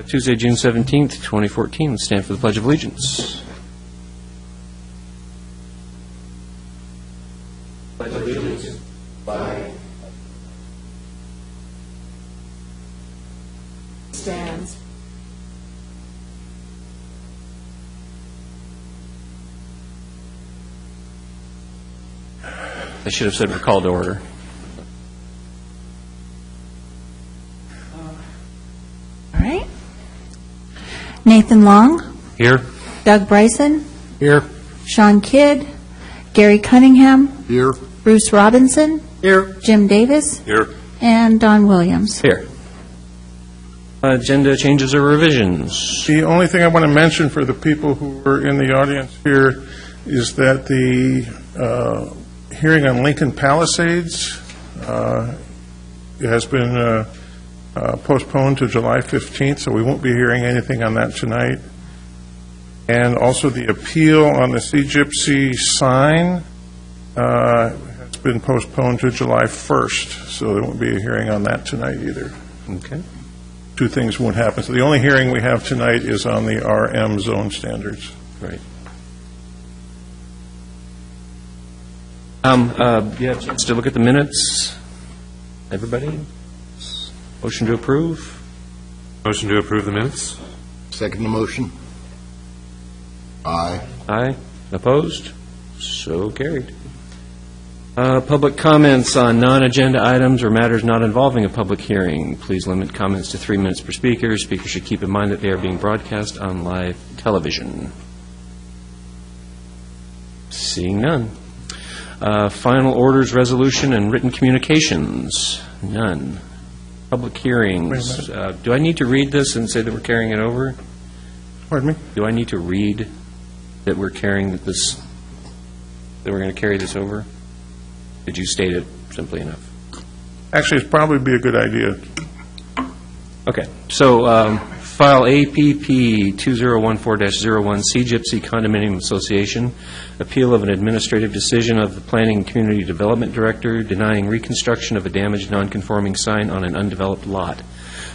Tuesday, June 17th, 2014. Let's stand for the Pledge of Allegiance. Pledge of Allegiance. Flag. Stands. I should have said we're called to order. All right. Nathan Long. Here. Doug Bryson. Here. Sean Kidd. Gary Cunningham. Here. Bruce Robinson. Here. Jim Davis. Here. And Don Williams. Here. Agenda changes or revisions? The only thing I want to mention for the people who are in the audience here is that the hearing on Lincoln Palisades has been postponed to July 15th, so we won't be hearing anything on that tonight. And also the appeal on the Sea Gypsy sign has been postponed to July 1st, so there won't be a hearing on that tonight either. Okay. Two things won't happen. So the only hearing we have tonight is on the RM zone standards. Right. You have a chance to look at the minutes? Everybody? Motion to approve? Motion to approve the minutes? Second the motion. Aye. Aye. Opposed? So carried. Public comments on non-agenda items or matters not involving a public hearing. Please limit comments to 3 minutes per speaker. Speakers should keep in mind that they are being broadcast on live television. Seeing none. Final orders, resolution, and written communications. None. Public hearings. Do I need to read this and say that we're carrying it over? Pardon me? Do I need to read that we're carrying this, that we're going to carry this over? Did you state it simply enough? Actually, it'd probably be a good idea. Okay. So file APP 2014-01, Sea Gypsy Condominium Association, appeal of an administrative decision of the Planning and Community Development Director denying reconstruction of a damaged nonconforming sign on an undeveloped lot.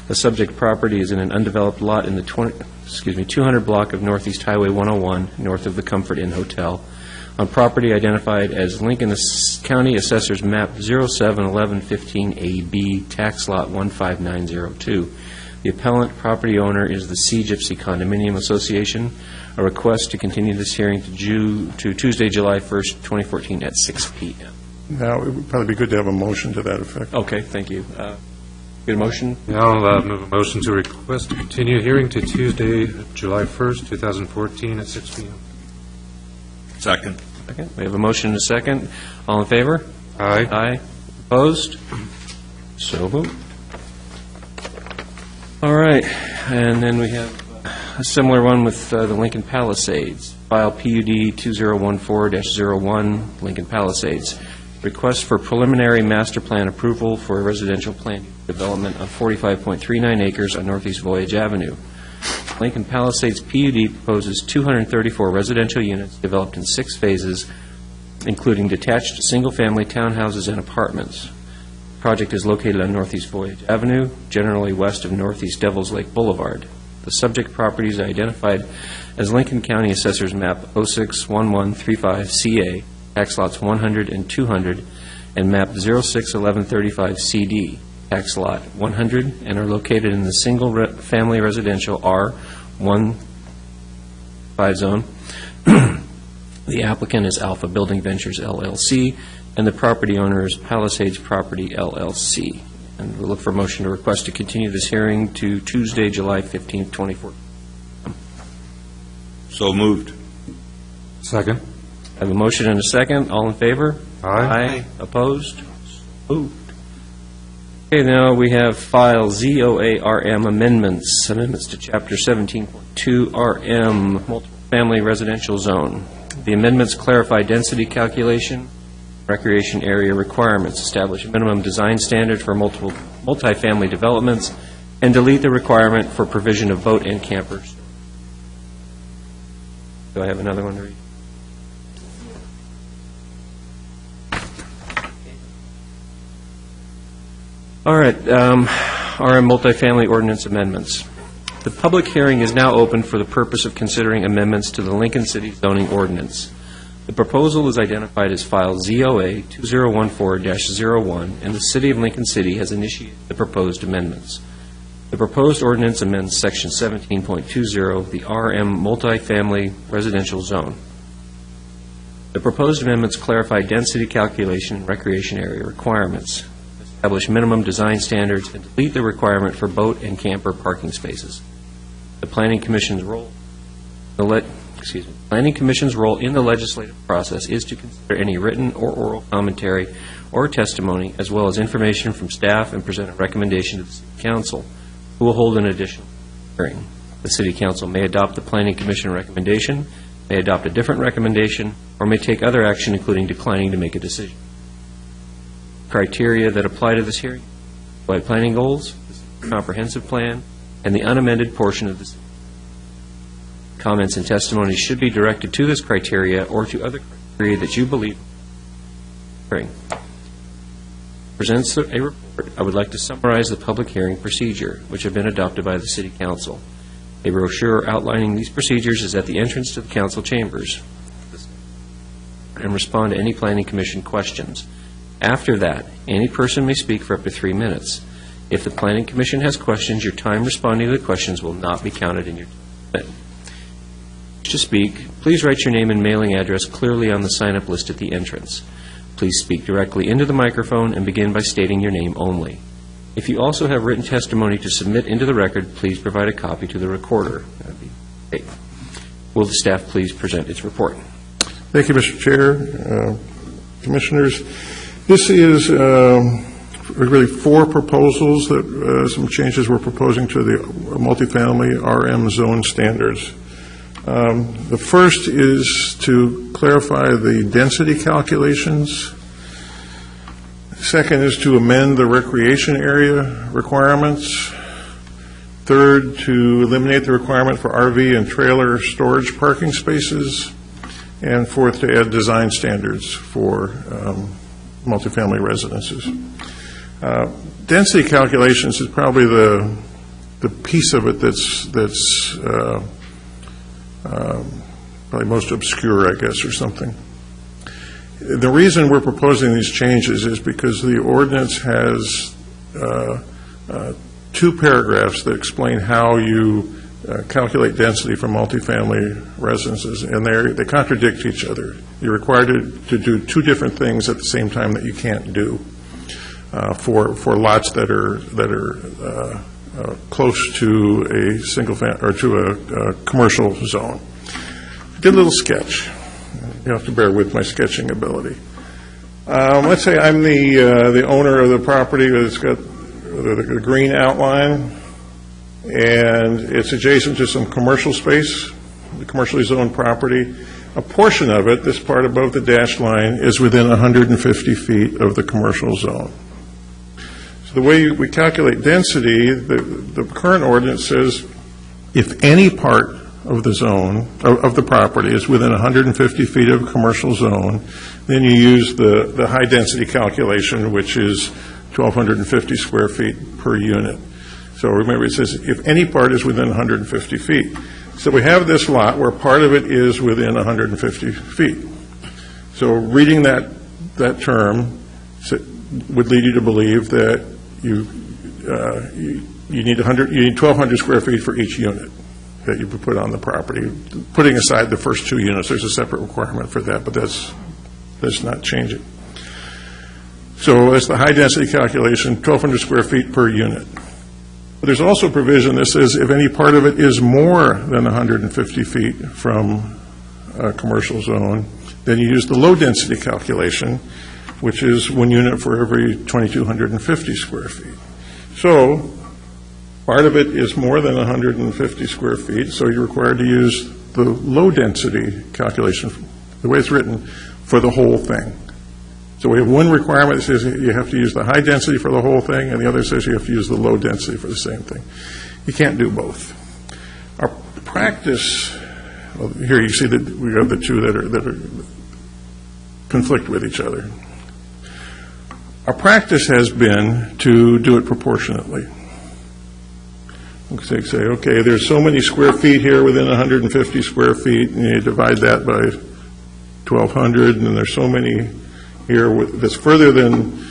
The subject property is in an undeveloped lot in the 200 block of Northeast Highway 101, north of the Comfort Inn Hotel, on property identified as Lincoln County Assessor's Map 071115AB, Tax Lot 15902. The appellant property owner is the Sea Gypsy Condominium Association. A request to continue this hearing to Tuesday, July 1st, 2014 at 6 p.m. Now, it would probably be good to have a motion to that effect. Okay, thank you. Get a motion? Yeah, I'll move a motion to request to continue hearing to Tuesday, July 1st, 2014 at 6 p.m. Second. Second. We have a motion and a second. All in favor? Aye. Aye. Opposed? So moved. All right. And then we have a similar one with the Lincoln Palisades. File PUD 2014-01, Lincoln Palisades. Request for preliminary master plan approval for a residential plan development of 45.39 acres on Northeast Voyage Avenue. Lincoln Palisades PUD proposes 234 residential units developed in 6 phases, including detached single-family townhouses and apartments. The project is located on Northeast Voyage Avenue, generally west of Northeast Devils Lake Boulevard. The subject properties are identified as Lincoln County Assessor's Map 061135CA, tax lots 100 and 200, and Map 061135CD, tax lot 100, and are located in the single-family residential R15 zone. The applicant is Alpha Building Ventures, LLC, and the property owner is Palisades Property, LLC. And we'll look for a motion to request to continue this hearing to Tuesday, July 15th, 2014. So moved. Second. I have a motion and a second. All in favor? Aye. Opposed? Moved. Okay, now we have file ZOARM amendments to Chapter 17.2 RM, Multiple Family Residential Zone. The amendments clarify density calculation, recreation area requirements, establish a minimum design standard for multifamily developments, and delete the requirement for provision of boat and campers. Do I have another one to read? All right, RM multifamily ordinance amendments. The public hearing is now open for the purpose of considering amendments to the Lincoln City zoning ordinance. The proposal is identified as file ZOA 2014-01, and the City of Lincoln City has initiated the proposed amendments. The proposed ordinance amends Section 17.20, the RM multifamily residential zone. The proposed amendments clarify density calculation and recreation area requirements, establish minimum design standards, and delete the requirement for boat and camper parking spaces. The Planning Commission's role in the legislative process is to consider any written or oral commentary or testimony, as well as information from staff, and present a recommendation to the City Council, who will hold an additional hearing. The City Council may adopt the Planning Commission recommendation, may adopt a different recommendation, or may take other action, including declining to make a decision. Criteria that apply to this hearing: by planning goals, the comprehensive plan, and the unamended portion of the city. Comments and testimonies should be directed to this criteria or to other criteria that you believe. Presents a report. I would like to summarize the public hearing procedure, which have been adopted by the City Council. A brochure outlining these procedures is at the entrance to the council chambers, and respond to any Planning Commission questions. After that, any person may speak for up to 3 minutes. If the Planning Commission has questions, your time responding to the questions will not be counted in your time. To speak, please write your name and mailing address clearly on the sign-up list at the entrance. Please speak directly into the microphone and begin by stating your name only. If you also have written testimony to submit into the record, please provide a copy to the recorder. That'd be great. Will the staff please present its report? Thank you, Mr. Chair. Commissioners, this is really 4 proposals that some changes we're proposing to the multifamily RM zone standards. The first is to clarify the density calculations. Second is to amend the recreation area requirements. Third, to eliminate the requirement for RV and trailer storage parking spaces. And fourth, to add design standards for multifamily residences. Density calculations is probably the piece of it that's probably most obscure, I guess, or something. The reason we're proposing these changes is because the ordinance has 2 paragraphs that explain how you calculate density for multifamily residences, and they contradict each other. You're required to do 2 different things at the same time that you can't do for lots that are close to a single or to a commercial zone. I did a little sketch. You have to bear with my sketching ability. Let's say I'm the owner of the property that's got the green outline, and it's adjacent to some commercial space, the commercially zoned property. A portion of it, this part above the dashed line, is within 150 feet of the commercial zone. So the way we calculate density, the current ordinance says if any part of the zone, of the property, is within 150 feet of a commercial zone, then you use the high density calculation, which is 1,250 square feet per unit. So remember, it says if any part is within 150 feet. So we have this lot where part of it is within 150 feet. So reading that term would lead you to believe that you need 1,200 square feet for each unit that you put on the property. Putting aside the first 2 units, there's a separate requirement for that, but that's not changing. So that's the high density calculation, 1,200 square feet per unit. But there's also a provision that says if any part of it is more than 150 feet from a commercial zone, then you use the low density calculation, which is 1 unit for every 2,250 square feet. So part of it is more than 150 square feet, so you're required to use the low density calculation, the way it's written, for the whole thing. So we have one requirement that says you have to use the high density for the whole thing, and the other says you have to use the low density for the same thing. You can't do both. Our practice, well, here you see that we have the 2 that are conflict with each other. Our practice has been to do it proportionately. Say, okay, there's so many square feet here within 150 square feet, and you divide that by 1,200, and there's so many here that's further than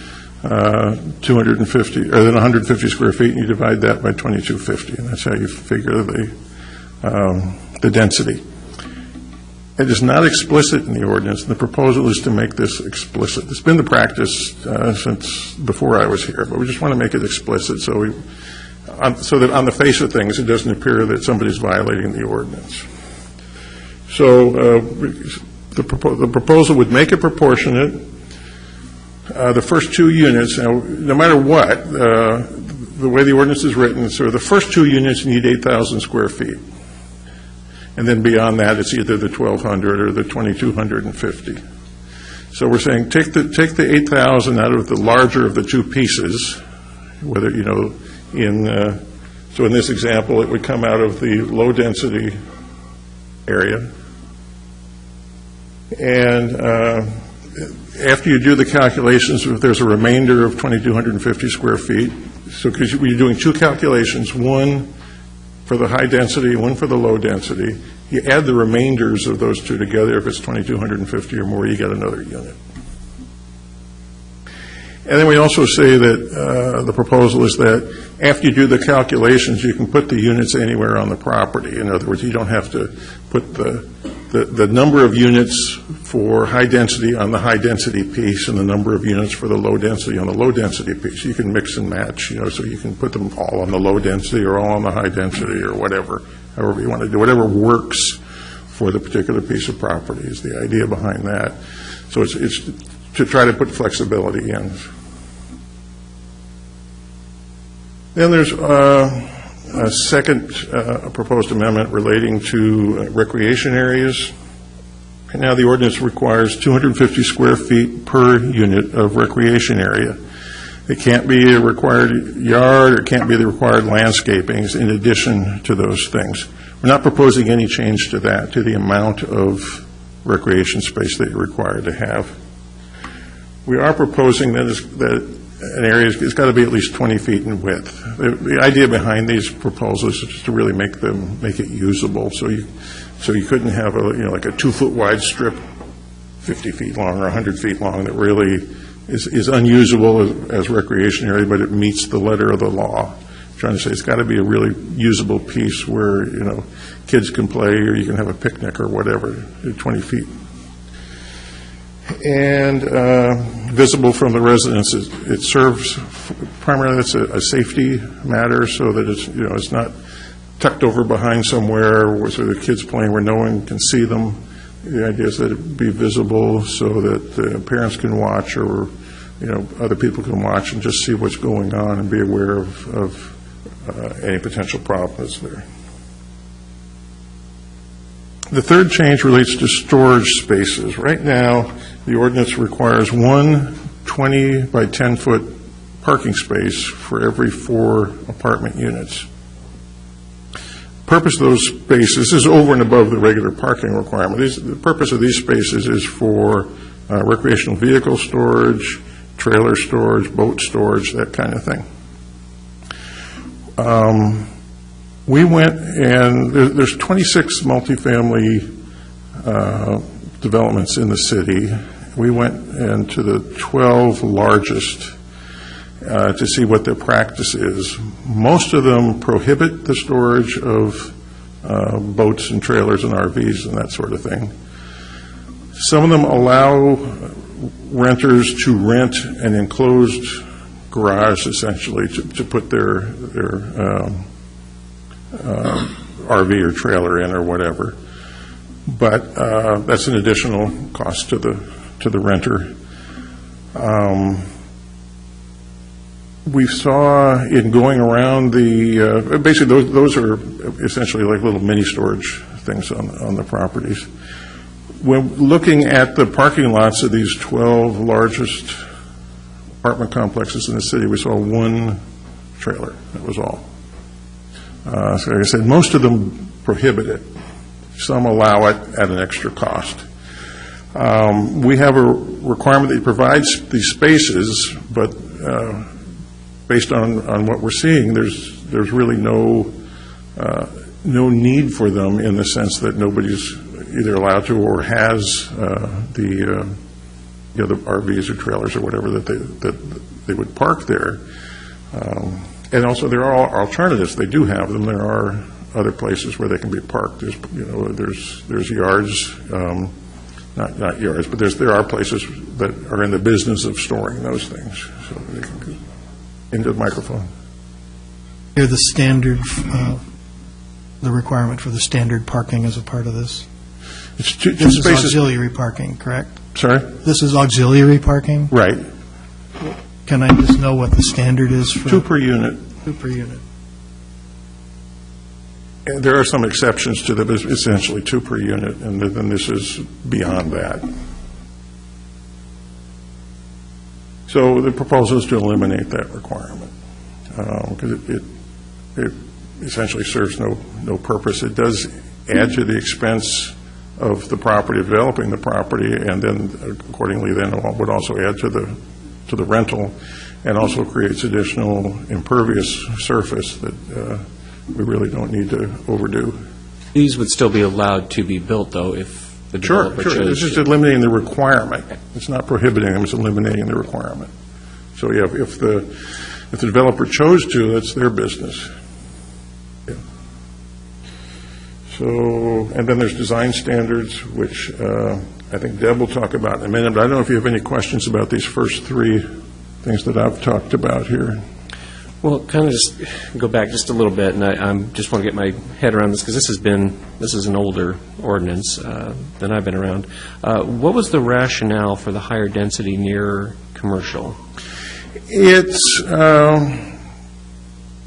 250, or than 150 square feet, and you divide that by 2250, and that's how you figure the density. It is not explicit in the ordinance, and the proposal is to make this explicit. It's been the practice since before I was here, but we just want to make it explicit so that on the face of things, it doesn't appear that somebody's violating the ordinance. So the proposal would make it proportionate. The first two units, no matter what, the way the ordinance is written, so the first two units need 8,000 square feet. And then beyond that, it's either the 1,200 or the 2,250. So we're saying take the 8,000 out of the larger of the two pieces, whether, so in this example, it would come out of the low-density area. And after you do the calculations, if there's a remainder of 2,250 square feet, so because you're doing two calculations, one for the high density, one for the low density, you add the remainders of those two together. If it's 2,250 or more, you get another unit. And then we also say that the proposal is that after you do the calculations, you can put the units anywhere on the property. In other words, you don't have to put the number of units for high density on the high density piece and the number of units for the low density on the low density piece. You can mix and match, so you can put them all on the low density or all on the high density or whatever, however you want to do. Whatever works for the particular piece of property is the idea behind that. So it's to try to put flexibility in. Then there's a second proposed amendment relating to recreation areas. And now the ordinance requires 250 square feet per unit of recreation area. It can't be a required yard, or it can't be the required landscaping in addition to those things. We're not proposing any change to that, to the amount of recreation space that you're required to have. We are proposing that an area has got to be at least 20 feet in width. The idea behind these proposals is just to really make it usable. So you couldn't have like a 2-foot wide strip, 50 feet long or 100 feet long, that really is unusable as recreation area, but it meets the letter of the law. I'm trying to say it's got to be a really usable piece where kids can play, or you can have a picnic or whatever, 20 feet. And visible from the residence, it serves primarily, it's a safety matter, so that it's not tucked over behind somewhere where the kids playing where no one can see them. The idea is that it be visible so that parents can watch, or other people can watch and just see what's going on and be aware of any potential problems there. The third change relates to storage spaces. Right now, the ordinance requires one 20 by 10-foot parking space for every 4 apartment units. Purpose of those spaces is over and above the regular parking requirement. The purpose of these spaces is for recreational vehicle storage, trailer storage, boat storage, that kind of thing. We went, and there's 26 multifamily developments in the city. We went into the 12 largest to see what their practice is. Most of them prohibit the storage of boats and trailers and RVs and that sort of thing. Some of them allow renters to rent an enclosed garage, essentially, to put their RV or trailer in or whatever. But that's an additional cost to the renter. We saw in going around basically those are essentially like little mini storage things on the properties. When looking at the parking lots of these 12 largest apartment complexes in the city, we saw one trailer. That was all. So like I said, most of them prohibit it. Some allow it at an extra cost. We have a requirement that provides these spaces, but based on what we're seeing, there's really no no need for them in the sense that nobody's either allowed to or has the RVs or trailers or whatever that they would park there. And also, there are alternatives. They do have them. There are other places where they can be parked. There's yards, not yards, but there are places that are in the business of storing those things. So they can go into the microphone. Here, the standard, the requirement for the standard parking as a part of this. It's two This is spaces. auxiliary parking, correct? Sorry? This is auxiliary parking? Right. Can I just know what the standard is for? 2 per unit. 2 per unit. And there are some exceptions to that, but it's essentially 2 per unit, and then this is beyond that. So the proposal is to eliminate that requirement, because it essentially serves no purpose. It does add to the expense of the property, developing the property, and then accordingly then would also add to the rental, and also creates additional impervious surface that we really don't need to overdo. These would still be allowed to be built, though, if the developer chose Sure. It's just to. eliminating the requirement. It's not prohibiting them, it's eliminating the requirement. So, yeah, if the developer chose to, that's their business. Yeah. So, and then there's design standards, which I think Deb will talk about in a minute, but I don't know if you have any questions about these first 3 things that I've talked about here. Well, kind of just go back just a little bit, and I just want to get my head around this, because this is an older ordinance than I've been around. What was the rationale for the higher density near commercial? It's,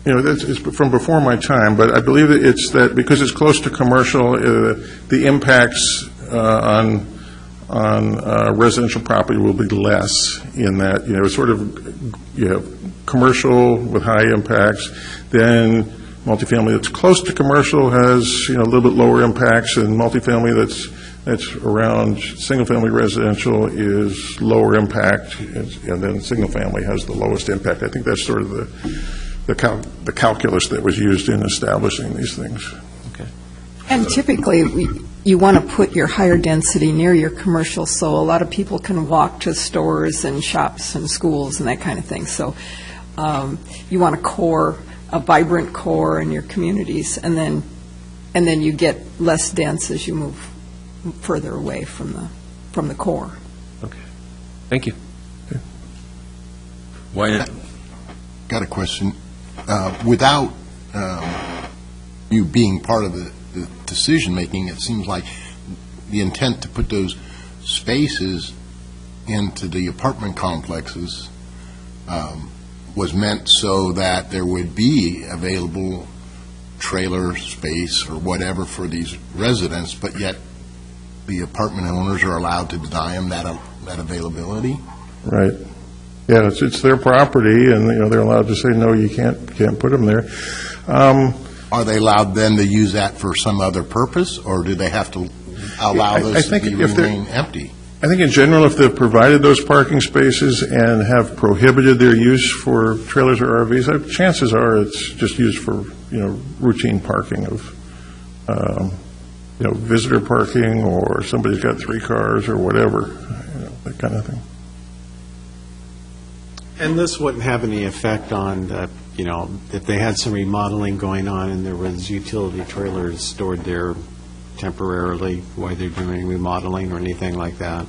it's from before my time, but I believe that it's that because it's close to commercial, the impacts on residential property will be less in that, sort of, you have commercial with high impacts, then multifamily that's close to commercial has, a little bit lower impacts, and multifamily that's around single-family residential is lower impact, and then single-family has the lowest impact. I think that's sort of the calculus that was used in establishing these things. Okay. And typically, you want to put your higher density near your commercial, so a lot of people can walk to stores and shops and schools and that kind of thing. So you want a vibrant core in your communities, and then you get less dense as you move further away from the core. Okay. Thank you. Why? Got a question. Without you being part of the decision-making, it seems like the intent to put those spaces into the apartment complexes was meant so that there would be available trailer space or whatever for these residents, but yet the apartment owners are allowed to deny them that availability? Right. Yeah, it's their property, and they're allowed to say, no, you can't put them there. Are they allowed then to use that for some other purpose, or do they have to allow those to remain empty? I think in general, if they've provided those parking spaces and have prohibited their use for trailers or RVs, chances are it's just used for, routine parking of, visitor parking, or somebody's got 3 cars or whatever, that kind of thing. And this wouldn't have any effect on, if they had some remodeling going on and there was utility trailers stored there temporarily while they're doing remodeling or anything like that?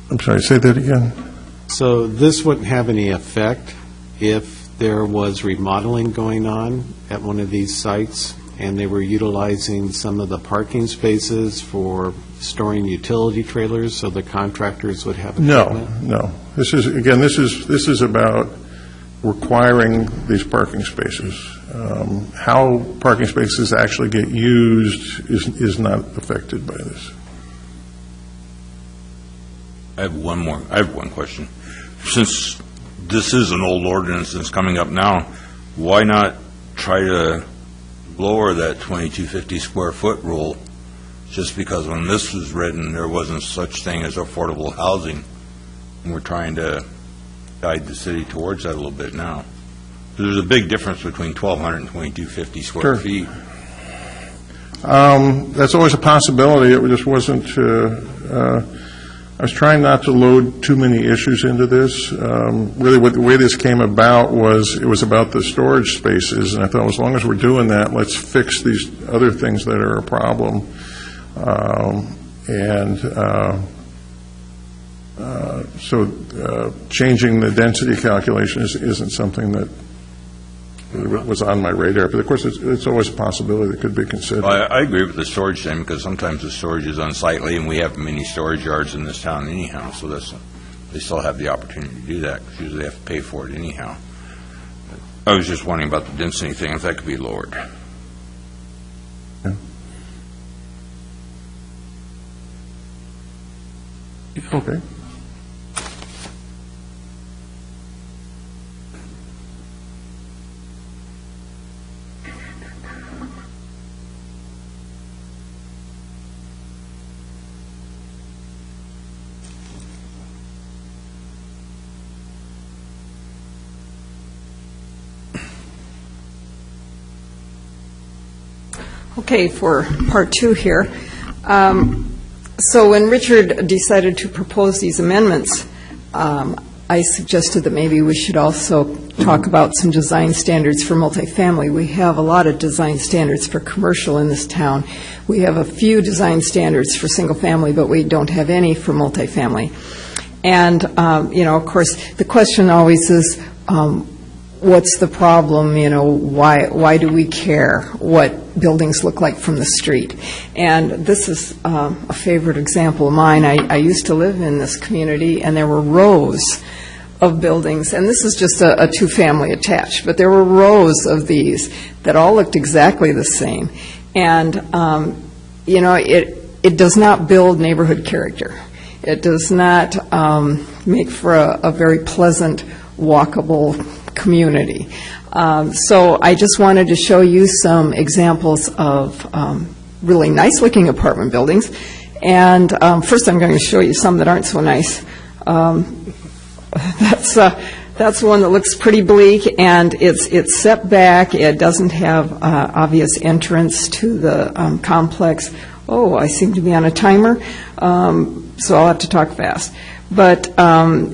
I'm sorry, say that again. So this wouldn't have any effect if there was remodeling going on at one of these sites and they were utilizing some of the parking spaces for storing utility trailers, so the contractors would have equipment? No. This is about requiring these parking spaces. How parking spaces actually get used is not affected by this. I have one question. Since this is an old ordinance that's coming up now, why not try to lower that 2250 square foot rule, just because when this was written, there wasn't such thing as affordable housing, and we're trying to guide the city towards that a little bit now. There's a big difference between 1,200 and 2,250 square Sure. feet. That's always a possibility. It just wasn't, I was trying not to load too many issues into this. Really, the way this came about was, it was about the storage spaces, and I thought, as long as we're doing that, let's fix these other things that are a problem. So changing the density calculation isn't something that was on my radar, but of course, it's always a possibility that could be considered. Well, I agree with the storage thing, because sometimes the storage is unsightly, and we have many storage yards in this town anyhow, so they still have the opportunity to do that, because usually they have to pay for it anyhow. I was just wondering about the density thing, if that could be lowered. Yeah. Okay. Okay, for part two here. So when Richard decided to propose these amendments, I suggested that maybe we should also talk about some design standards for multifamily. We have a lot of design standards for commercial in this town. We have a few design standards for single family, but we don't have any for multifamily. And, of course, the question always is, what's the problem? Why do we care what buildings look like from the street? And this is a favorite example of mine. I used to live in this community, and there were rows of buildings, and this is just a two-family attached, but there were rows of these that all looked exactly the same. And, it does not build neighborhood character. It does not make for a very pleasant, walkable community. So I just wanted to show you some examples of really nice-looking apartment buildings. And first I'm going to show you some that aren't so nice. That's one that looks pretty bleak, and it's set back. It doesn't have obvious entrance to the complex. Oh, I seem to be on a timer, so I'll have to talk fast. But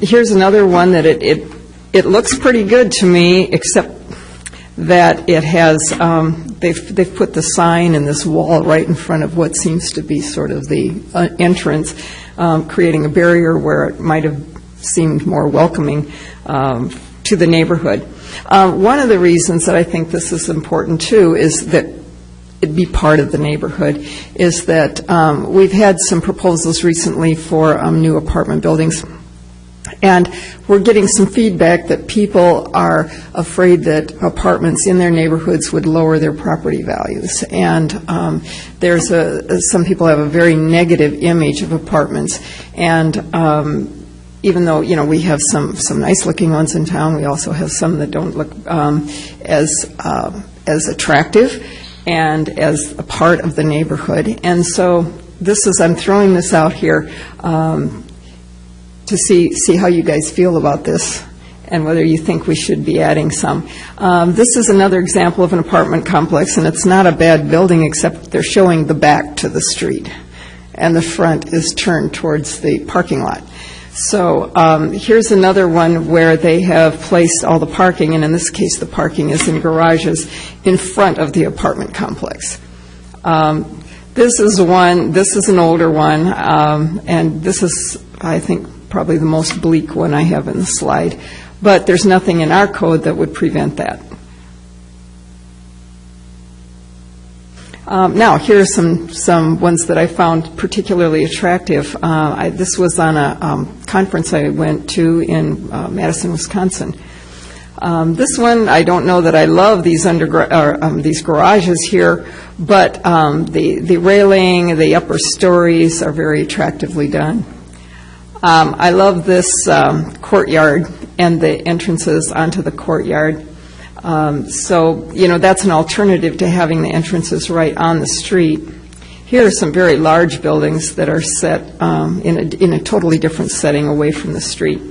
here's another one that it looks pretty good to me, except that it has, they've put the sign in this wall right in front of what seems to be sort of the entrance, creating a barrier where it might have seemed more welcoming to the neighborhood. One of the reasons that I think this is important, too, is that it be part of the neighborhood, is that we've had some proposals recently for new apartment buildings. And we're getting some feedback that people are afraid that apartments in their neighborhoods would lower their property values. And there's some people have a very negative image of apartments. And even though, we have some nice-looking ones in town, we also have some that don't look as attractive and as a part of the neighborhood. And so I'm throwing this out here to see how you guys feel about this and whether you think we should be adding some. This is another example of an apartment complex, and it's not a bad building, except they're showing the back to the street, and the front is turned towards the parking lot. So here's another one where they have placed all the parking, and in this case the parking is in garages in front of the apartment complex. This is an older one, and this is, I think, probably the most bleak one I have in the slide. But there's nothing in our code that would prevent that. Now, here are some ones that I found particularly attractive. This was on a conference I went to in Madison, Wisconsin. This one, I don't know that I love these garages here, but the railing, the upper stories are very attractively done. I love this courtyard and the entrances onto the courtyard. So, that's an alternative to having the entrances right on the street. Here are some very large buildings that are set in a totally different setting away from the street.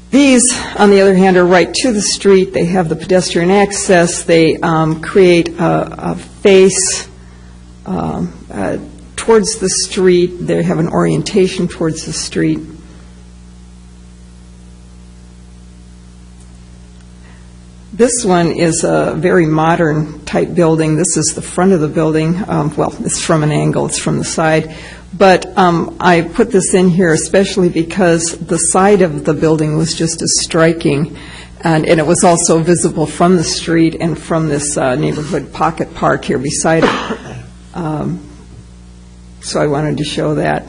These, on the other hand, are right to the street. They have the pedestrian access. They create a face towards the street. They have an orientation towards the street. This one is a very modern type building. This is the front of the building. Well, it's from an angle. It's from the side. But I put this in here especially because the side of the building was just as striking, and it was also visible from the street and from this neighborhood pocket park here beside it. So I wanted to show that.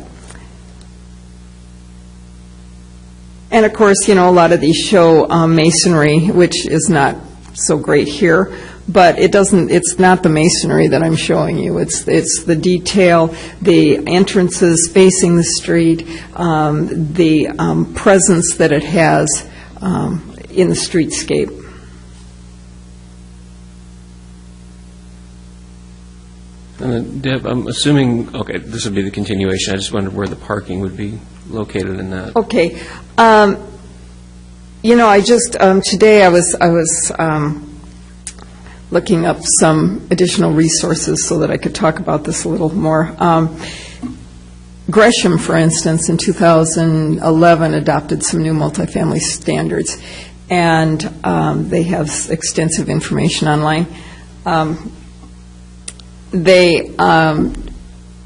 And of course, you know, a lot of these show masonry, which is not so great here, but it's not the masonry that I'm showing you. It's the detail, the entrances facing the street, the presence that it has in the streetscape. Deb, I'm assuming, okay, this would be the continuation. I just wondered where the parking would be located in that. Okay. You know, I just, today I was looking up some additional resources so that I could talk about this a little more. Gresham, for instance, in 2011 adopted some new multifamily standards, and they have extensive information online.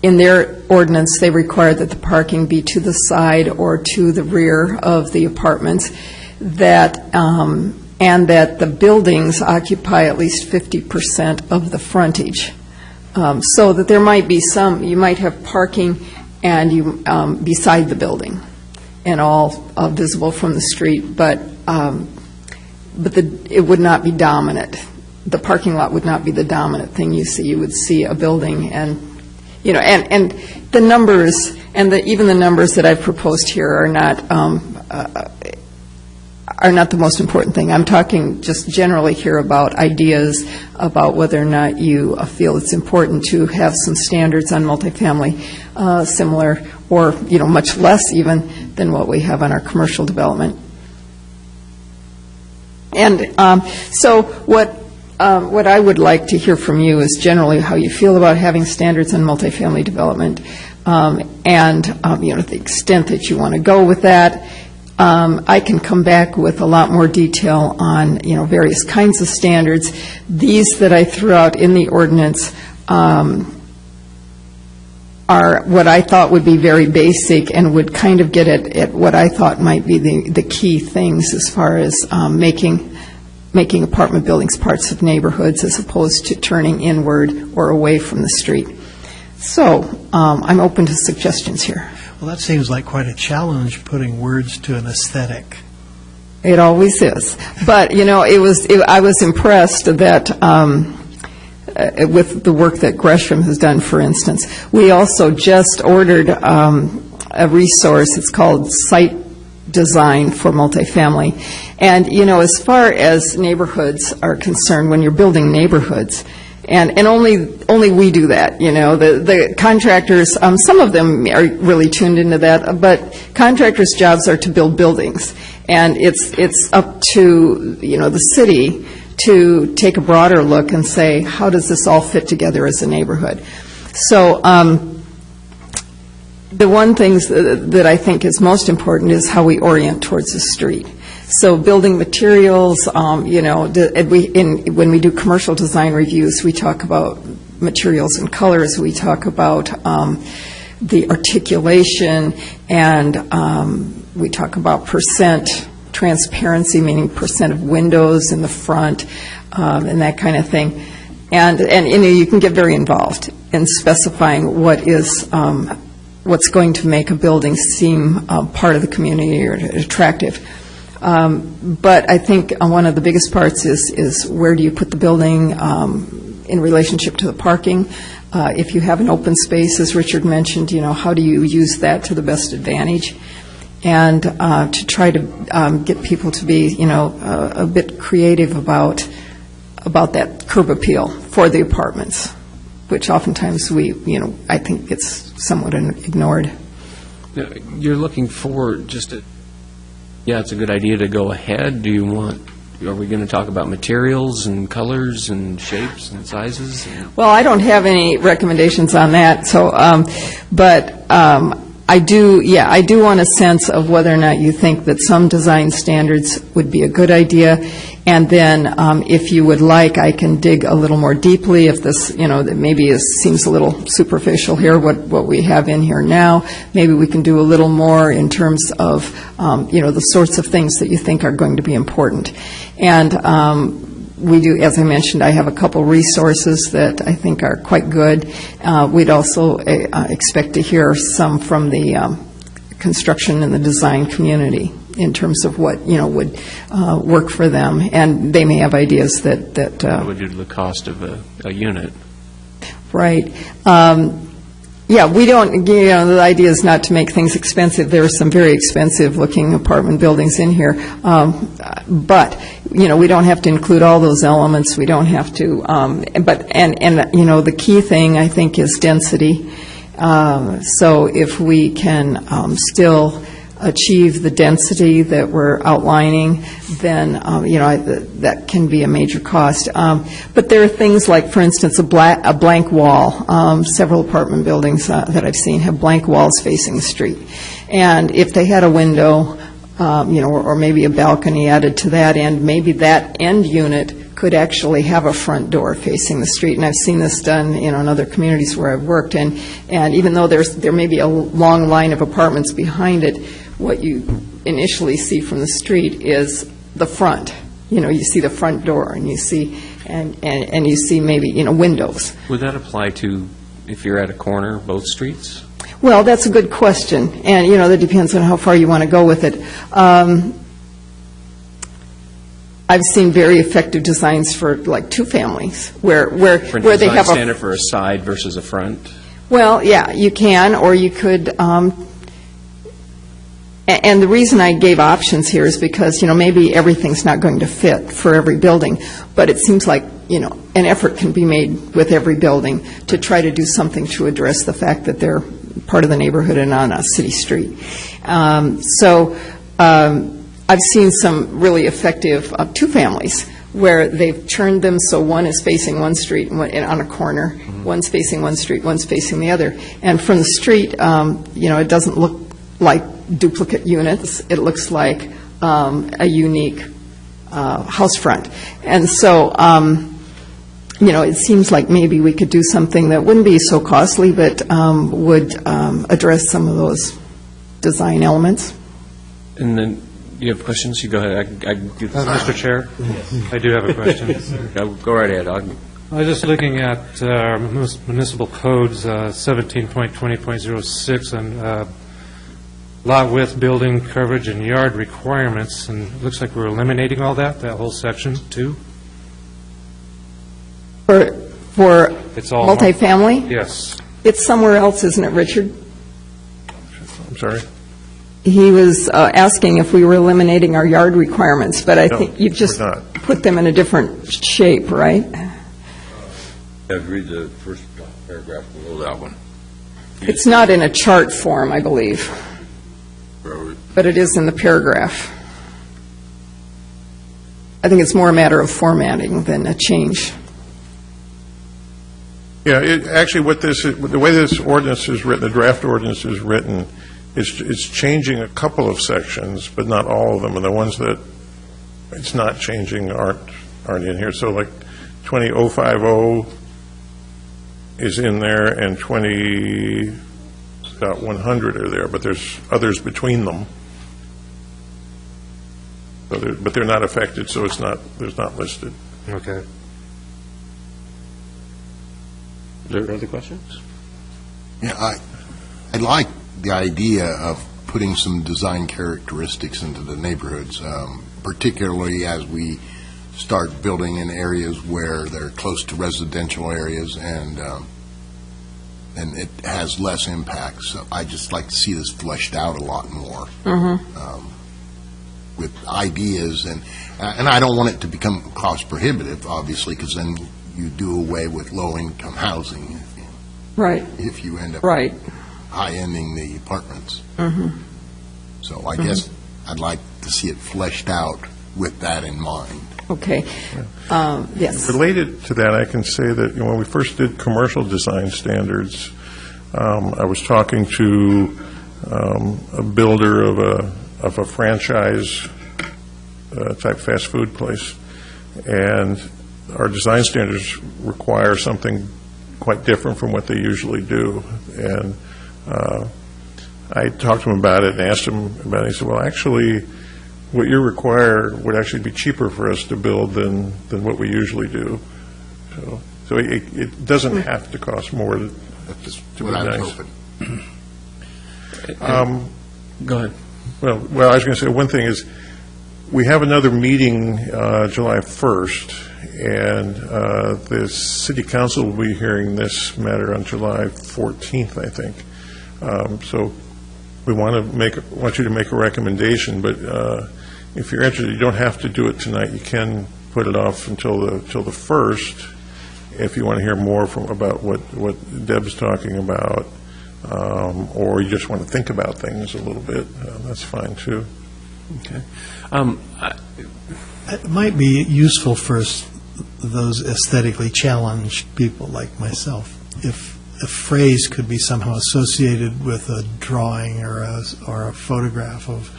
In their ordinance, they require that the parking be to the side or to the rear of the apartments, and that the buildings occupy at least 50% of the frontage. So that there might be you might have parking and beside the building and all visible from the street, but it would not be dominant. The parking lot would not be the dominant thing you see. You would see a building, and you know, and the numbers, and even the numbers that I've proposed here are not the most important thing. I'm talking just generally here about ideas about whether or not you feel it's important to have some standards on multifamily similar, or you know, much less even than what we have on our commercial development. And so what I would like to hear from you is generally how you feel about having standards on multifamily development, and you know, the extent that you want to go with that. I can come back with a lot more detail on, you know, various kinds of standards. These that I threw out in the ordinance are what I thought would be very basic and would kind of get at what I thought might be the key things as far as making apartment buildings parts of neighborhoods as opposed to turning inward or away from the street. So I'm open to suggestions here. Well, that seems like quite a challenge, putting words to an aesthetic. It always is. But, you know, I was impressed that with the work that Gresham has done, for instance. We also just ordered a resource. It's called Site Design for Multifamily. And, you know, as far as neighborhoods are concerned, when you're building neighborhoods, and only we do that, you know. The contractors, some of them are really tuned into that, but contractors' jobs are to build buildings, and it's up to, you know, the city to take a broader look and say, how does this all fit together as a neighborhood? So the one thing that I think is most important is how we orient towards the street. So building materials, you know, when we do commercial design reviews, we talk about materials and colors. We talk about the articulation, and we talk about percent transparency, meaning percent of windows in the front, and that kind of thing. And you know, you can get very involved in specifying what's going to make a building seem part of the community or attractive. But I think one of the biggest parts is where do you put the building in relationship to the parking? If you have an open space, as Richard mentioned, you know, how do you use that to the best advantage? And to try to get people to be, you know, a bit creative about that curb appeal for the apartments, which oftentimes I think gets somewhat ignored. You're looking for just Yeah, it's a good idea to go ahead. Are we going to talk about materials and colors and shapes and sizes? Well, I don't have any recommendations on that, so, I do want a sense of whether or not you think that some design standards would be a good idea, and then if you would like, I can dig a little more deeply if this, that maybe seems a little superficial here, what we have in here now. Maybe we can do a little more in terms of, the sorts of things that you think are going to be important. And we do, as I mentioned, I have a couple resources that I think are quite good. We'd also expect to hear some from the construction and the design community in terms of what, would work for them. And they may have ideas that What would do to the cost of a unit? right. Yeah, we don't, the idea is not to make things expensive. There are some very expensive-looking apartment buildings in here. But, we don't have to include all those elements. We don't have to, the key thing, I think, is density. So if we can still achieve the density that we're outlining, then, that can be a major cost. But there are things like, for instance, a blank wall. Several apartment buildings that I've seen have blank walls facing the street. And if they had a window, or maybe a balcony added to that end, maybe that end unit could actually have a front door facing the street. And I've seen this done, in other communities where I've worked. And even though there may be a long line of apartments behind it, what you initially see from the street is the front. You see the front door, and you see and you see maybe windows. Would that apply to if you're at a corner, both streets? Well, that's a good question, and that depends on how far you want to go with it. I've seen very effective designs for like two families where they have a standard for a side versus a front. Well, yeah, you can, or you could. And the reason I gave options here is because, maybe everything's not going to fit for every building, but it seems like, an effort can be made with every building to try to do something to address the fact that they're part of the neighborhood and on a city street. I've seen some really effective two families where they've turned them so one is facing one street on a corner, one's facing one street, one's facing the other. And from the street, it doesn't look like duplicate units. It looks like a unique house front. And so, it seems like maybe we could do something that wouldn't be so costly, but would address some of those design elements. And then, you have questions? You go ahead. Mr. Chair, I do have a question. Go right ahead. I was just looking at municipal codes 17.20.06 and lot width, building coverage, and yard requirements, and it looks like we're eliminating all that whole section, too? For It's all multifamily? Yes. It's somewhere else, isn't it, Richard? I'm sorry? He was asking if we were eliminating our yard requirements, but I think you've just we're not. put them in a different shape, right? Read the first paragraph below that one. It's not in a chart form, I believe, but it is in the paragraph. I think it's more a matter of formatting than a change. Yeah, actually, the way this ordinance is written, the draft ordinance is written, it's changing a couple of sections, but not all of them, and the ones that it's not changing aren't in here. So like 20050 is in there, and 20.100 are there, but there's others between them. So but they're not affected, so there's not listed. Okay. Are there other questions? Yeah, I like the idea of putting some design characteristics into the neighborhoods, particularly as we start building in areas where they're close to residential areas and it has less impact. So I just like to see this fleshed out a lot more with ideas, and I don't want it to become cost prohibitive, obviously, because then you do away with low-income housing. Right. If you end up right. high-ending the apartments. So I guess I'd like to see it fleshed out with that in mind. Okay. Yes. Related to that, I can say that when we first did commercial design standards, I was talking to a builder of a franchise type fast food place, and our design standards require something quite different from what they usually do. And I talked to him about it and asked him about it. He said, well, actually, what you require would actually be cheaper for us to build than what we usually do. So it doesn't have to cost more to be What I was nice. hoping. Go ahead. Well, I was going to say, one thing is, we have another meeting July 1st, and the city council will be hearing this matter on July 14th, I think. So we want you to make a recommendation, but if you're interested, you don't have to do it tonight. You can put it off until the 1st if you want to hear more about what Deb's talking about, or you just want to think about things a little bit. That's fine, too. Okay. It might be useful for those aesthetically challenged people like myself if a phrase could be somehow associated with a drawing or a photograph of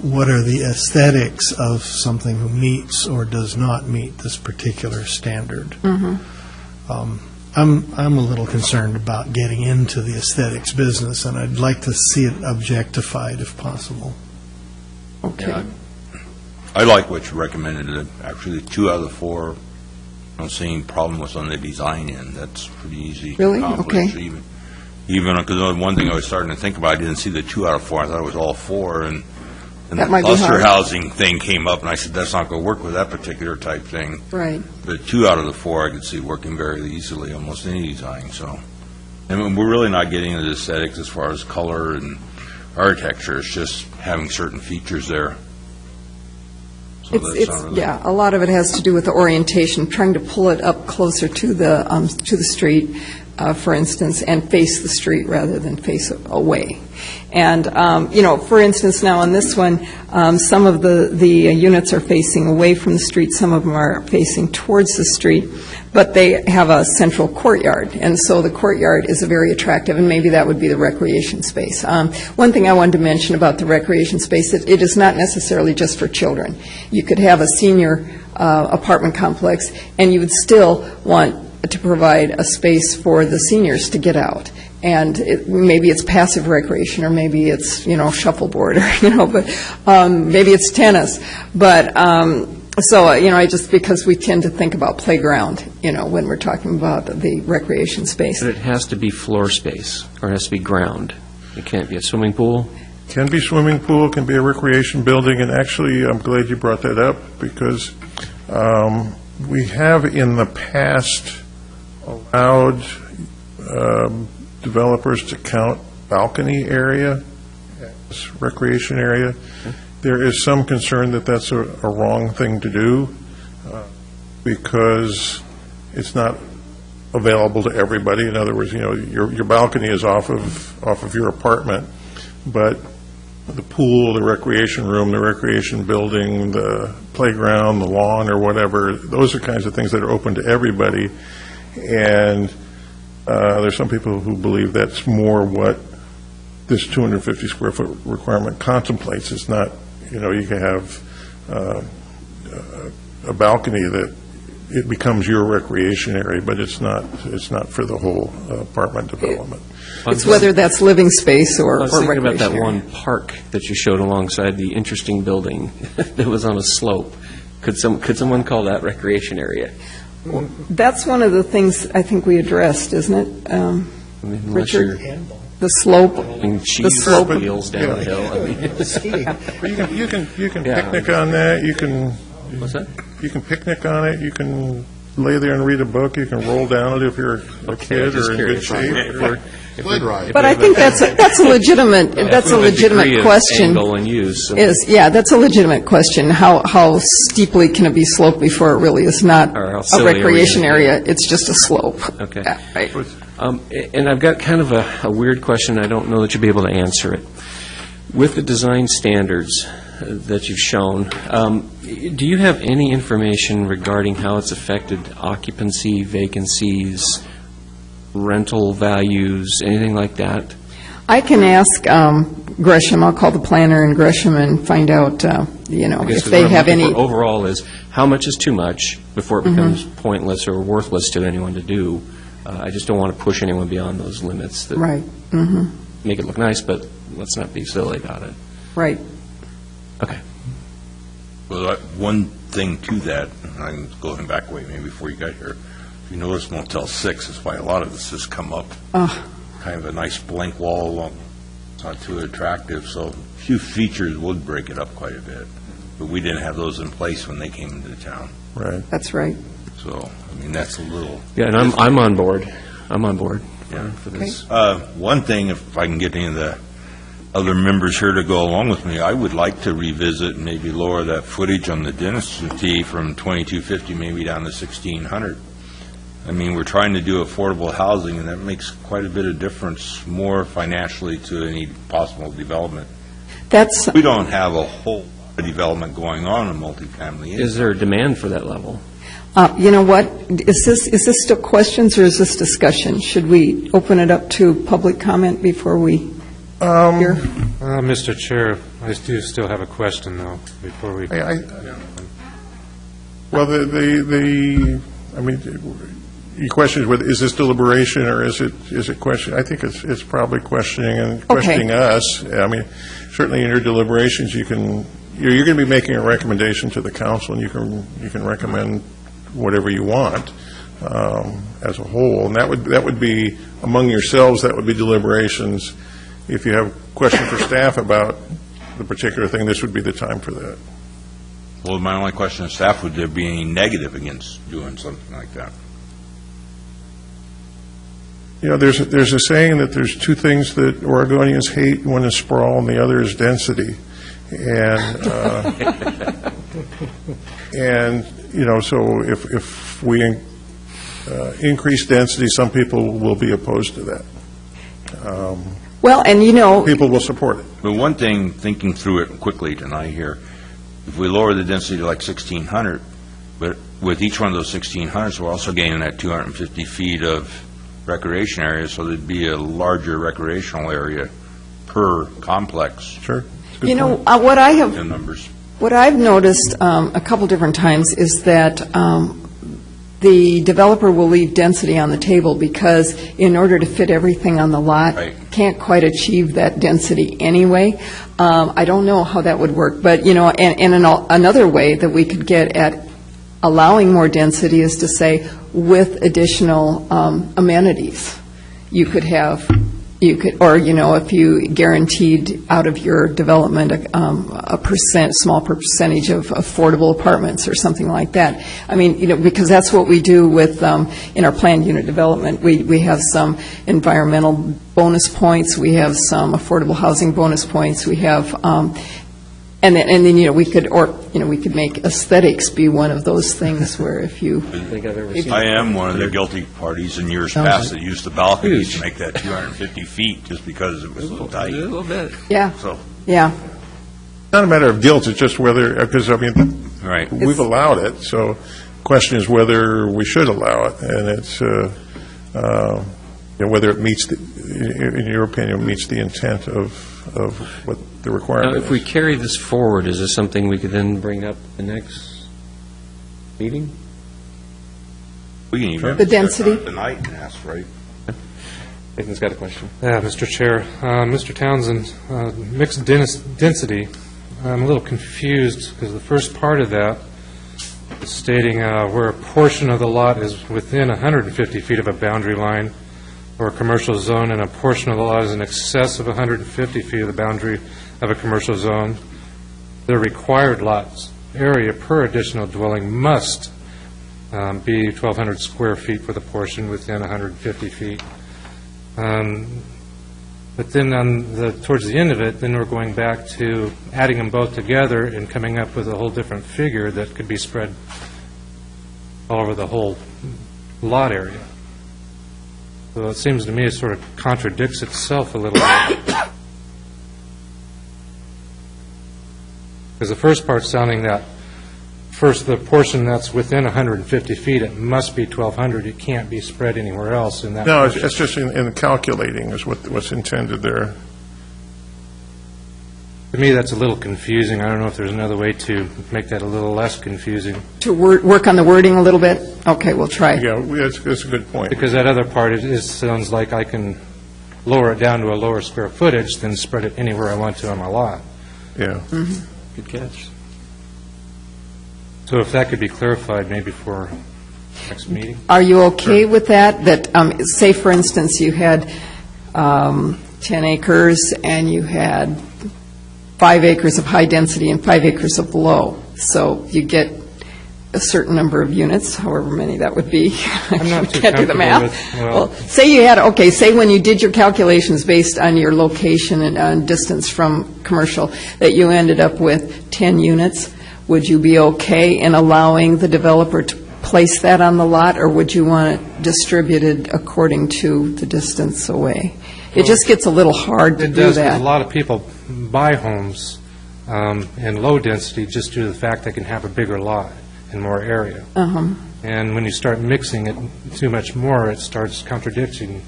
what are the aesthetics of something who meets or does not meet this particular standard. Mm-hmm. I'm a little concerned about getting into the aesthetics business, and I'd like to see it objectified if possible. Okay. Yeah, I like what you recommended. Actually, 2 out of the 4, I don't see any problem with on the design end. That's pretty easy to Really? accomplish. Okay. Even because one thing I was starting to think about, I didn't see the 2 out of 4. I thought it was all 4, and That the might be cluster hard. housing thing came up, and I said that's not going to work with that particular type thing. Right. But 2 out of the 4 I could see working very easily, almost any design. So, and we're really not getting into the aesthetics as far as color and architecture. It's just having certain features there. So that's It's not really- a lot of it has to do with the orientation, trying to pull it up closer to the street, for instance, and face the street rather than face away. And, for instance, now on this one, some of the units are facing away from the street, some of them are facing towards the street, but they have a central courtyard, and so the courtyard is very attractive, and maybe that would be the recreation space. One thing I wanted to mention about the recreation space, it is not necessarily just for children. You could have a senior apartment complex, and you would still want to provide a space for the seniors to get out. And maybe it's passive recreation, or maybe it's, shuffleboard, or, but maybe it's tennis. But, because we tend to think about playground, when we're talking about the recreation space. But it has to be floor space, or it has to be ground. It can't be a swimming pool. Can be swimming pool, can be a recreation building, and actually, I'm glad you brought that up, because we have in the past allowed developers to count balcony area as recreation area. There is some concern that that's a wrong thing to do, because it's not available to everybody. In other words, your balcony is off of your apartment, but the pool, the recreation room, the recreation building, the playground, the lawn, or whatever, those are kinds of things that are open to everybody. And there's some people who believe that's more what this 250 square foot requirement contemplates. It's not, you can have a balcony that it becomes your recreation area, but it's not for the whole apartment development. It's whether that's living space or I was thinking recreation about that area. one park that you showed alongside the interesting building that was on a slope. Could someone call that recreation area? That's one of the things I think we addressed, isn't it, Unless Richard? you're The slope. rolling cheese slope. wheels down a hill. I mean, You can Yeah. picnic on that. You can what's that? You can picnic on it. You can lay there and read a book. You can roll down it if you're a kid just or in good curious. shape. Sled ride. But I think that's a legitimate Degree of question. Angle and use. That's a legitimate question. How steeply can it be sloped before it really is not Or how a silly are we recreation gonna be? area? It's just a slope. Okay. Yeah, right. And I've got kind of a weird question. I don't know that you'll be able to answer it. With the design standards that you've shown, do you have any information regarding how it's affected occupancy, vacancies, rental values, anything like that? I can ask Gresham, I'll call the planner in Gresham and find out, if they have any... Overall is, how much is too much before it becomes pointless or worthless to anyone to do? I just don't want to push anyone beyond those limits that Right. make it look nice, but let's not be silly about it. Right. Okay. Well, one thing to that, and I'm going back way maybe before you got here, if you notice Motel 6 is why a lot of this has come up. Kind of a nice blank wall along. It's not too attractive, so a few features would break it up quite a bit. But we didn't have those in place when they came into town. Right. That's right. So, I mean, that's a little... Yeah, and I'm on board. I'm on board Yeah. for this. One thing, if I can get any of the other members here to go along with me, I would like to revisit and maybe lower that footage on the density from 2250 maybe down to 1600. I mean, we're trying to do affordable housing, and that makes quite a bit of difference more financially to any possible development. We don't have a whole lot of development going on in multifamily. Is there a demand for that level? You know what? Is this still questions or is this discussion? Should we open it up to public comment before we hear? Mr. Chair, I do still have a question, though, before we... Well, your question is whether, is this deliberation or is it question? I think it's probably questioning and questioning us. I mean, certainly in your deliberations, you're going to be making a recommendation to the council, and you can recommend whatever you want as a whole, and that would be among yourselves. That would be deliberations. If you have a question for staff about the particular thing, this would be the time for that. Well, my only question to staff, would there be any negative against doing something like that? You know, there's a saying that there's two things that Oregonians hate. One is sprawl, and the other is density. And so if we increase density, some people will be opposed to that. Well, and people will support it. But one thing, thinking through it quickly tonight here, if we lower the density to like 1,600, but with each one of those 1,600s, we're also gaining that 250 feet of recreation area, so there'd be a larger recreational area per complex. Sure. What I've noticed a couple different times is that the developer will leave density on the table because in order to fit everything on the lot, can't quite achieve that density anyway. I don't know how that would work, but another way that we could get at allowing more density is to say with additional amenities. If you guaranteed out of your development a small percentage of affordable apartments or something like that. I mean, because that's what we do with in our planned unit development. We have some environmental bonus points. We have some affordable housing bonus points. We have. And then we could make aesthetics be one of those things where if you... I am one of the guilty parties in years past that used the balconies to make that 250 feet just because it was a little tight. A little bit. Yeah. So. Yeah. It's not a matter of guilt, it's just whether, because, we've allowed it, so the question is whether we should allow it, and it's, whether it meets, in your opinion, meets the intent of what the requirement is. If we carry this forward, is this something we could then bring up the next meeting? We can even the density tonight and ask, right? Nathan's got a question. Yeah, Mr. Chair. Mr. Townsend, mixed density, I'm a little confused because the first part of that is stating where a portion of the lot is within 150 feet of a boundary line or a commercial zone, and a portion of the lot is in excess of 150 feet of the boundary of a commercial zone. The required lot area per additional dwelling must be 1,200 square feet for the portion within 150 feet. But then towards the end of it, then we're going back to adding them both together and coming up with a whole different figure that could be spread all over the whole lot area. So it seems to me it sort of contradicts itself a little bit. Because the first part's sounding that, the portion that's within 150 feet, it must be 1,200. It can't be spread anywhere else in that. No, portion. it's just in calculating is what's intended there. To me, that's a little confusing. I don't know if there's another way to make that a little less confusing. To work on the wording a little bit? Okay, we'll try. Yeah, that's a good point. Because that other part, it sounds like I can lower it down to a lower square footage than spread it anywhere I want to on my lot. Yeah. Good catch. So if that could be clarified maybe for next meeting? Are you okay with that? That, say, for instance, you had 10 acres and you had 5 acres of high density and 5 acres of low. So you get a certain number of units, however many that would be. I'm not too Can't do the comfortable math. with, Well, say when you did your calculations based on your location and on distance from commercial, that you ended up with 10 units, would you be okay in allowing the developer to place that on the lot, or would you want it distributed according to the distance away? It just gets a little hard to It do does, because that. a lot of people buy homes in low density just due to the fact they can have a bigger lot and more area. And when you start mixing it too much more, it starts contradicting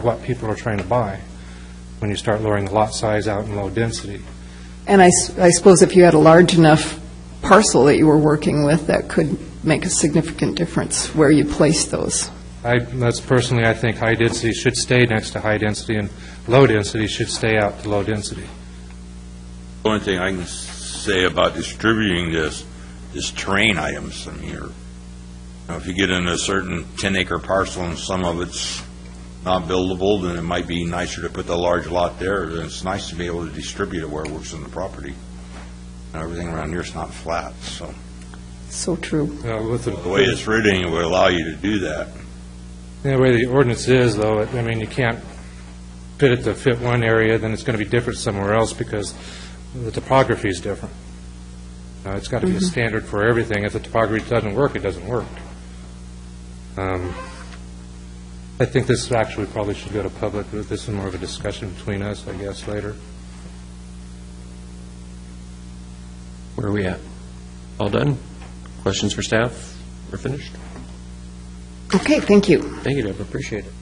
what people are trying to buy when you start lowering the lot size out in low density. And I suppose if you had a large enough parcel that you were working with, that could make a significant difference where you place those. That's personally, I think high density should stay next to high density and low density should stay out to low density. The only thing I can say about distributing this is terrain items. I mean, if you get in a certain 10-acre parcel and some of it's not buildable, then it might be nicer to put the large lot there. And it's nice to be able to distribute it where it works in the property. And everything around here is not flat, so So true. With the way it's written, it will allow you to do that. the way the ordinance is, though, I mean, you can't fit it to fit one area, then it's going to be different somewhere else because the topography is different. It's got to be a standard for everything. If the topography doesn't work, it doesn't work. I think this actually probably should go to public. This is more of a discussion between us, I guess, later. Where are we at? All done? Questions for staff? We're finished? Okay, thank you. Thank you, Deborah. Appreciate it.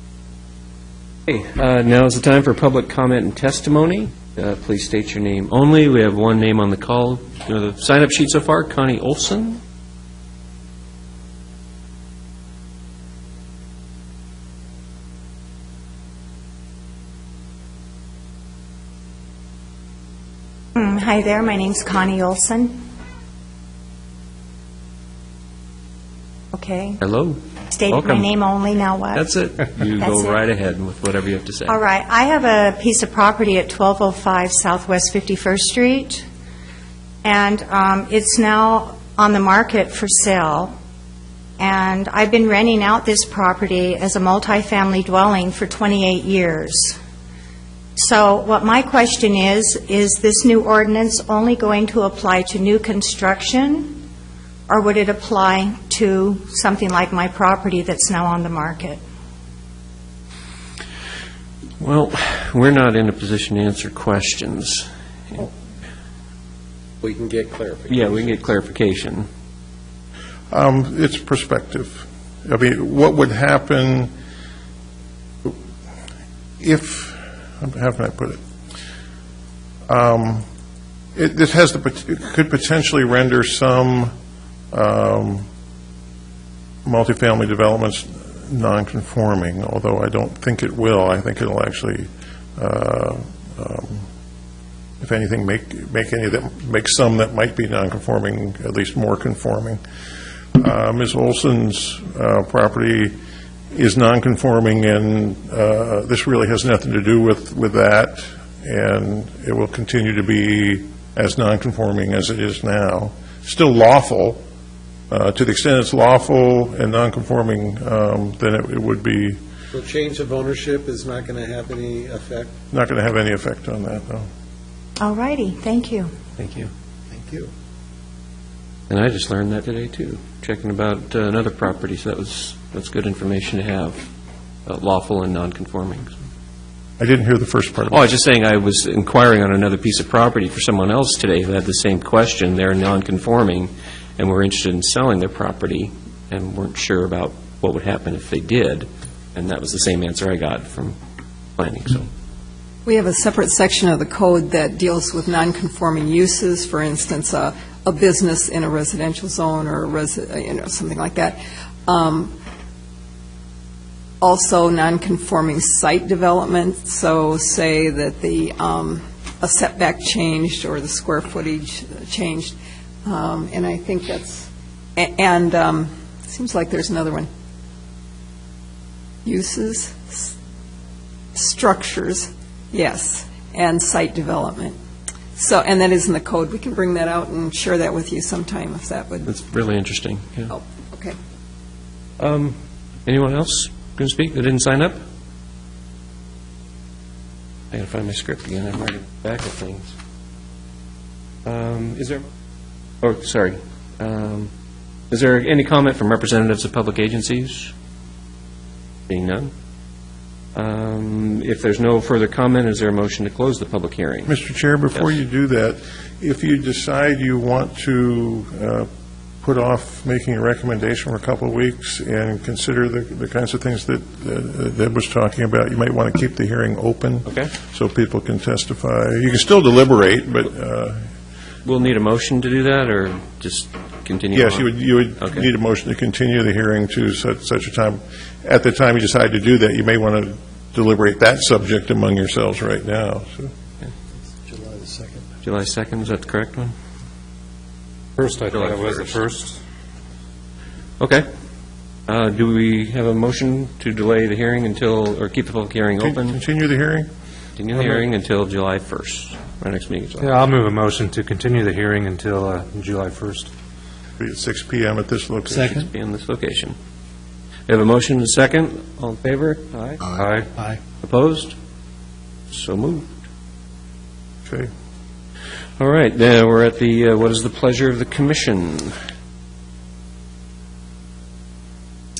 Okay, now is the time for public comment and testimony. Please state your name only. We have one name on the call. You know the sign-up sheet so far, Connie Olson. Hi there, my name's Connie Olson. Okay. Hello. Stated my Welcome. name only, now what? That's it. You That's go it? right ahead with whatever you have to say. All right. I have a piece of property at 1205 Southwest 51st Street, and it's now on the market for sale. And I've been renting out this property as a multifamily dwelling for 28 years. So what my question is this new ordinance only going to apply to new construction, or would it apply to something like my property that's now on the market? Well, we're not in a position to answer questions. We can get clarification. Yeah, we can get clarification. It's perspective. I mean, what would happen if, how can I put it? This has could potentially render some multifamily developments non-conforming, although I don't think it will. I think it'll actually, if anything, make some that might be non-conforming at least more conforming. Ms. Olson's property is non-conforming, and this really has nothing to do with that, and it will continue to be as non-conforming as it is now. Still lawful. To the extent it's lawful and non-conforming, then it would be So change of ownership is not going to have any effect? not going to have any effect on that, no. All righty, thank you. Thank you. Thank you. And I just learned that today, too, checking about another property, so that's good information to have, lawful and non-conforming. I didn't hear the first part of Oh, I it. was just saying I was inquiring on another piece of property for someone else today who had the same question. They're non-conforming, and were interested in selling their property, and weren't sure about what would happen if they did, and that was the same answer I got from planning, so. We have a separate section of the code that deals with non-conforming uses, for instance, a business in a residential zone or something like that. Also, non-conforming site development, so say that a setback changed or the square footage changed, and I think that's, and seems like there's another one. Uses, structures, yes, and site development. So, and that is in the code. We can bring that out and share that with you sometime if that would That's really interesting. Yeah. help. Okay. Anyone else going to speak that didn't sign up? I got to find my script again. I'm right back at things. Is there? Oh, sorry. Is there any comment from representatives of public agencies? Being none. If there's no further comment, is there a motion to close the public hearing? Mr. Chair, before Yes. you do that, if you decide you want to put off making a recommendation for a couple of weeks and consider the kinds of things that Deb was talking about, you might want to keep the hearing open. Okay. So people can testify. You can still deliberate, but We'll need a motion to do that, or just continue yes, on? you would Okay. need a motion to continue the hearing to such a time. At the time you decide to do that, you may want to deliberate that subject among yourselves right now. So. July the 2nd. July 2nd, is that the correct one? First, I thought July it was the 1st. first. Okay. Do we have a motion to delay the hearing until, or keep the public hearing open? Continue the hearing? Continue the hearing until July 1st. Our next meeting is July. Yeah, I'll move a motion to continue the hearing until July 1st. Be at 6 p.m. at this location. Second. Be in this location. We have a motion and a second. All in favor? Aye. Aye. Aye. Opposed? So moved. Okay. All right, now we're at the, what is the pleasure of the commission?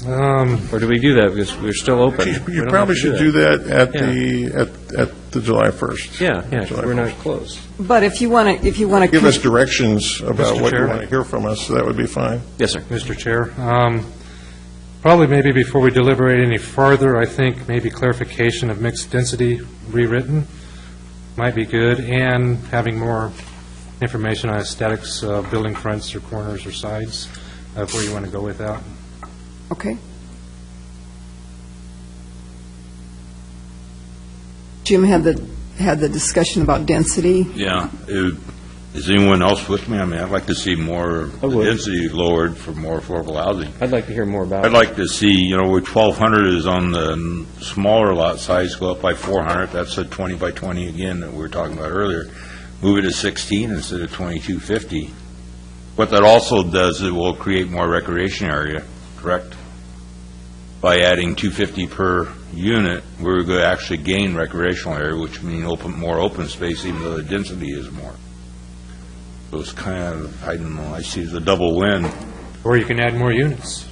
Or do we do that because we're still open? We You don't probably have to should do that at Yeah. the July 1st. Yeah, yeah, 'cause July we're not 1st. closed. But if you want to, Give us directions about Mr. what you Chair? want to hear from us, so that would be fine. Yes, sir. Mr. Chair, probably maybe before we deliberate any farther, I think maybe clarification of mixed density rewritten might be good, and having more information on aesthetics, building fronts or corners or sides, of where you want to go with that. Okay. Jim had the discussion about density. Yeah. Is anyone else with me? I mean, I'd like to see more I would. density lowered for more affordable housing. I'd like to hear more about it. I'd like to see, where 1,200 is on the smaller lot size, go up by 400, that's a 20 by 20 again that we were talking about earlier. Move it to 16 instead of 2250. What that also does, it will create more recreation area, correct? By adding 250 per unit, we're going to actually gain recreational area, which means more open space, even though the density is more. So it's kind of, I don't know, I see it as a double win. Or you can add more units.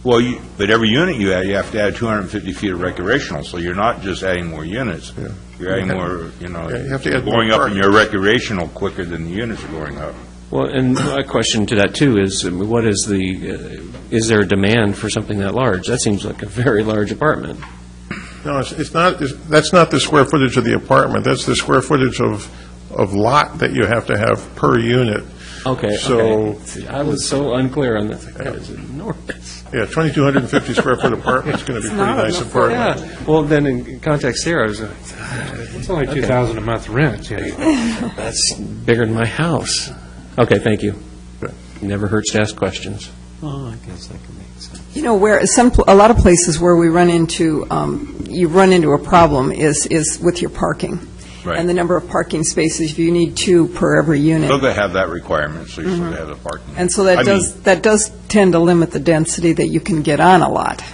Well, but every unit you add, you have to add 250 feet of recreational, so you're not just adding more units. Yeah. You're adding more, you have to add more going up in parking. your recreational quicker than the units are going up. Well, and my question to that, too, is what is is there a demand for something that large? That seems like a very large apartment. No, it's not, that's not the square footage of the apartment, that's the square footage of lot that you have to have per unit. Okay, So- okay. See, I was so unclear on that. That is enormous. Yeah, 2,250 square foot apartment's going to be a pretty nice apartment. Yeah, well, then in context there, I was, It's only $2,000 a month rent, that's bigger than my house. Okay, thank you. Okay. Never hurts to ask questions. Oh, I guess that could make sense. Where a lot of places where we run into, you run into a problem is with your parking. Right. And the number of parking spaces, you need 2 per every unit. So they have that requirement, so you still have the parking. And so that does tend to limit the density that you can get on a lot.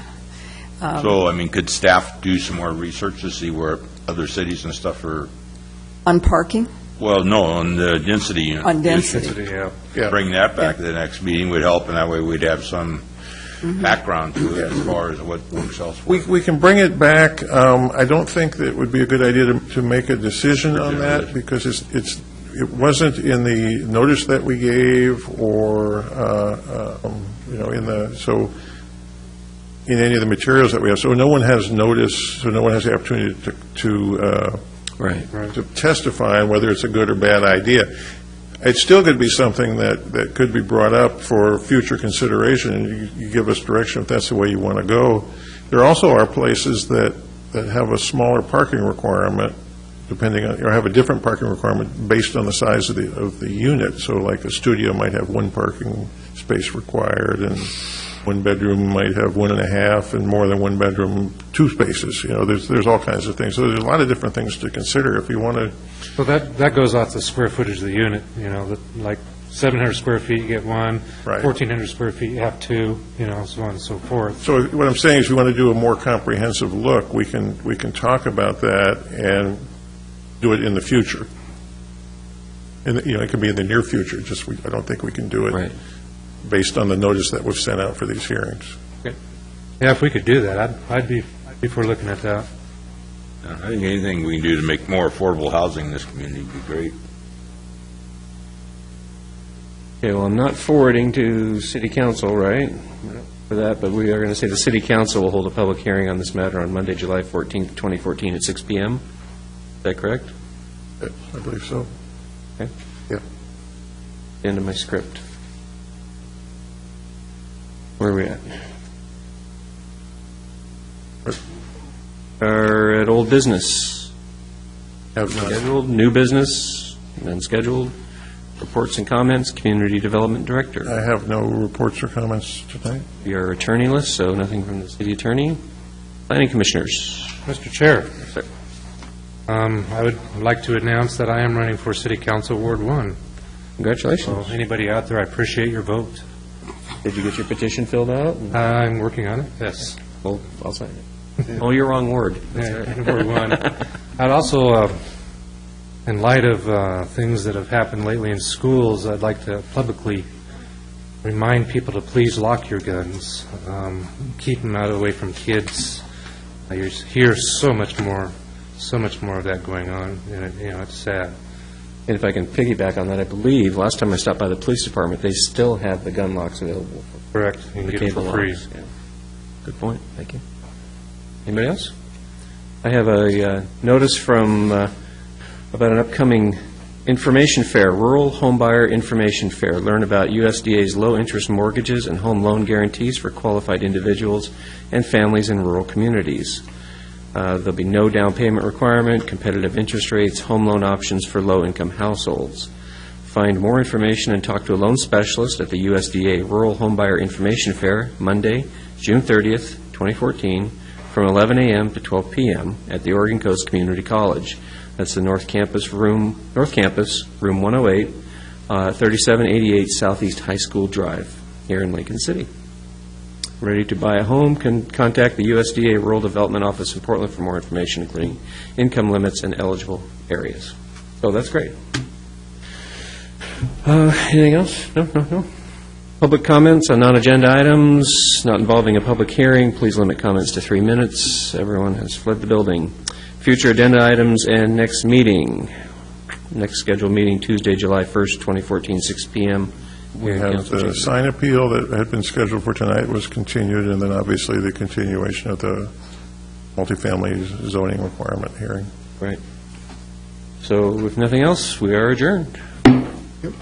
So, could staff do some more research to see where other cities and stuff are, On parking, well, no, on the density unit. on density. yeah. Yeah. Bring that back to the next meeting would help, and that way we'd have some background to it as far as what works elsewhere. We can bring it back. I don't think that it would be a good idea to make a decision on that, because it wasn't in the notice that we gave, or, in any of the materials that we have. So no one has notice, so no one has the opportunity to testify on whether it's a good or bad idea. It's still going to be something that could be brought up for future consideration, and you give us direction if that's the way you want to go. There also are places that have a smaller parking requirement, depending on, or have a different parking requirement based on the size of the unit. So like a studio might have one parking space required, and one bedroom might have 1.5, and more than one bedroom, 2 spaces. There's all kinds of things. So there's a lot of different things to consider if you want to. Well, that goes off the square footage of the unit, like 700 square feet, you get one, Right. 1,400 square feet, you have 2, so on and so forth. So what I'm saying is, if you want to do a more comprehensive look, we can talk about that and do it in the future. And, it could be in the near future, I don't think we can do it based on the notice that we've sent out for these hearings. Okay. Yeah, if we could do that, I'd be for looking at that. I think anything we can do to make more affordable housing in this community would be great. Okay, well, I'm not forwarding to City Council, right, for that, but we are going to say the City Council will hold a public hearing on this matter on Monday, July 14th, 2014 at 6 p.m. Is that correct? Yes, I believe so. Okay. Yeah. End of my script. Where are we at? Are at old business. Scheduled, new business, none scheduled. Reports and comments, Community Development Director. I have no reports or comments tonight. We are attorneyless, so nothing from the City Attorney. Planning Commissioners. Mr. Chair, Yes, sir. I would like to announce that I am running for City Council Ward 1. Congratulations. So anybody out there, I appreciate your vote. Did you get your petition filled out? I'm working on it, yes. Well, I'll sign it. Oh, you're wrong word. That's all right. Ward 1. I'd also, in light of things that have happened lately in schools, I'd like to publicly remind people to please lock your guns. Keep them out of the way from kids. You hear so much more of that going on, and it's sad. And if I can piggyback on that, I believe, last time I stopped by the police department, they still have the gun locks available. Correct. You can The get them cable for free. locks, yeah. Good point. Thank you. Anybody else? I have a notice from about an upcoming information fair, Rural Homebuyer Information Fair. Learn about USDA's low-interest mortgages and home loan guarantees for qualified individuals and families in rural communities. There'll be no down payment requirement, competitive interest rates, home loan options for low-income households. Find more information and talk to a loan specialist at the USDA Rural Homebuyer Information Fair, Monday, June 30th, 2014, from 11 a.m. to 12 p.m. at the Oregon Coast Community College. That's the North Campus, room 108, 3788 Southeast High School Drive, here in Lincoln City. Ready to buy a home? Can contact the USDA Rural Development Office in Portland for more information, including income limits and eligible areas. So that's great. Anything else? No. Public comments on non-agenda items not involving a public hearing. Please limit comments to 3 minutes. Everyone has fled the building. Future agenda items and next meeting. Next scheduled meeting, Tuesday, July 1st, 2014, 6 p.m. We have the sign appeal that had been scheduled for tonight was continued, and then obviously the continuation of the multifamily zoning requirement hearing. Right. So if nothing else, we are adjourned. Yep.